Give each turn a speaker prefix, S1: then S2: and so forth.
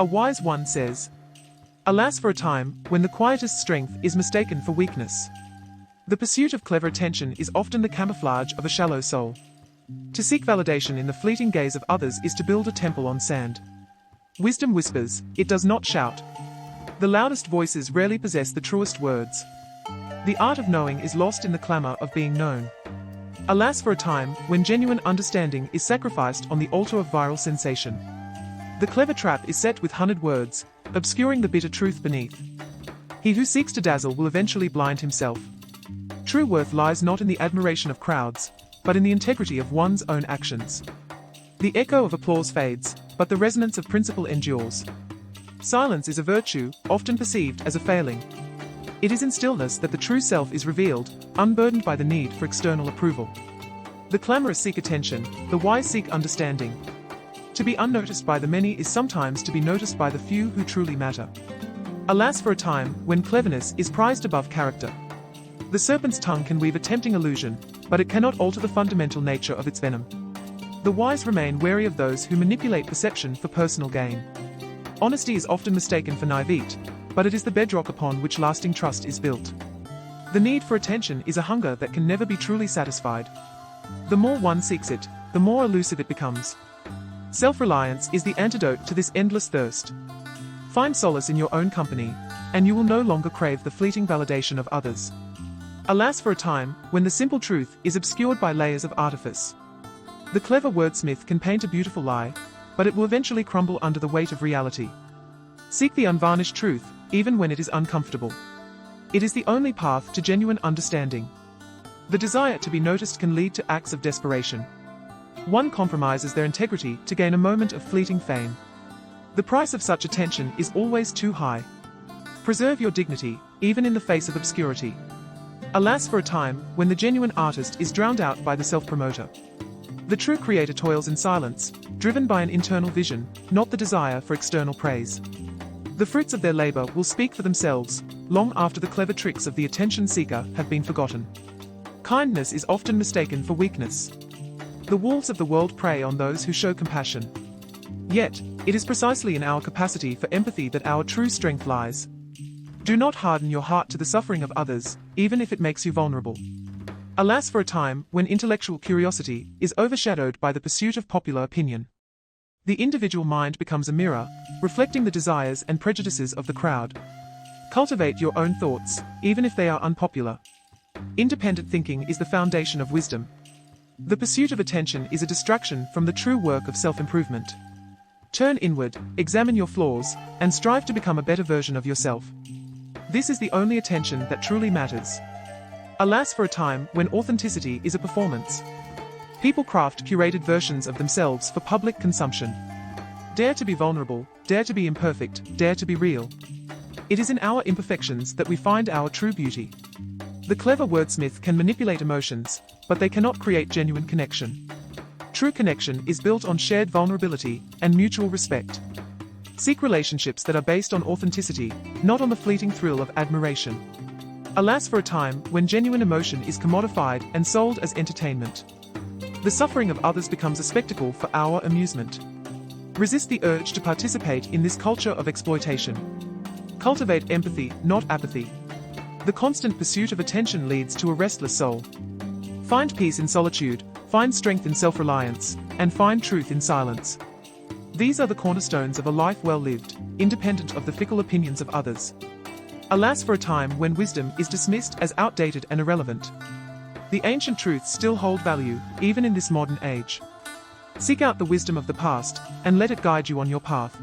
S1: A wise one says, "Alas for a time when the quietest strength is mistaken for weakness." The pursuit of clever attention is often the camouflage of a shallow soul. To seek validation in the fleeting gaze of others is to build a temple on sand. Wisdom whispers, it does not shout. The loudest voices rarely possess the truest words. The art of knowing is lost in the clamor of being known. Alas for a time when genuine understanding is sacrificed on the altar of viral sensation. The clever trap is set with honeyed words, obscuring the bitter truth beneath. He who seeks to dazzle will eventually blind himself. True worth lies not in the admiration of crowds, but in the integrity of one's own actions. The echo of applause fades, but the resonance of principle endures. Silence is a virtue, often perceived as a failing. It is in stillness that the true self is revealed, unburdened by the need for external approval. The clamorous seek attention, the wise seek understanding. To be unnoticed by the many is sometimes to be noticed by the few who truly matter. Alas for a time when cleverness is prized above character. The serpent's tongue can weave a tempting illusion, but it cannot alter the fundamental nature of its venom. The wise remain wary of those who manipulate perception for personal gain. Honesty is often mistaken for naivete, but it is the bedrock upon which lasting trust is built. The need for attention is a hunger that can never be truly satisfied. The more one seeks it, the more elusive it becomes. Self-reliance is the antidote to this endless thirst. Find solace in your own company, and you will no longer crave the fleeting validation of others. Alas for a time when the simple truth is obscured by layers of artifice. The clever wordsmith can paint a beautiful lie, but it will eventually crumble under the weight of reality. Seek the unvarnished truth, even when it is uncomfortable. It is the only path to genuine understanding. The desire to be noticed can lead to acts of desperation. One compromises their integrity to gain a moment of fleeting fame. The price of such attention is always too high. Preserve your dignity, even in the face of obscurity. Alas for a time when the genuine artist is drowned out by the self-promoter. The true creator toils in silence, driven by an internal vision, not the desire for external praise. The fruits of their labor will speak for themselves, long after the clever tricks of the attention seeker have been forgotten. Kindness is often mistaken for weakness. The wolves of the world prey on those who show compassion. Yet, it is precisely in our capacity for empathy that our true strength lies. Do not harden your heart to the suffering of others, even if it makes you vulnerable. Alas for a time when intellectual curiosity is overshadowed by the pursuit of popular opinion. The individual mind becomes a mirror, reflecting the desires and prejudices of the crowd. Cultivate your own thoughts, even if they are unpopular. Independent thinking is the foundation of wisdom. The pursuit of attention is a distraction from the true work of self-improvement. Turn inward, examine your flaws, and strive to become a better version of yourself. This is the only attention that truly matters. Alas for a time when authenticity is a performance. People craft curated versions of themselves for public consumption. Dare to be vulnerable, dare to be imperfect, dare to be real. It is in our imperfections that we find our true beauty. The clever wordsmith can manipulate emotions, but they cannot create genuine connection. True connection is built on shared vulnerability and mutual respect. Seek relationships that are based on authenticity, not on the fleeting thrill of admiration. Alas for a time when genuine emotion is commodified and sold as entertainment. The suffering of others becomes a spectacle for our amusement. Resist the urge to participate in this culture of exploitation. Cultivate empathy, not apathy. The constant pursuit of attention leads to a restless soul. Find peace in solitude, find strength in self-reliance, and find truth in silence. These are the cornerstones of a life well lived, independent of the fickle opinions of others. Alas for a time when wisdom is dismissed as outdated and irrelevant. The ancient truths still hold value, even in this modern age. Seek out the wisdom of the past, and let it guide you on your path.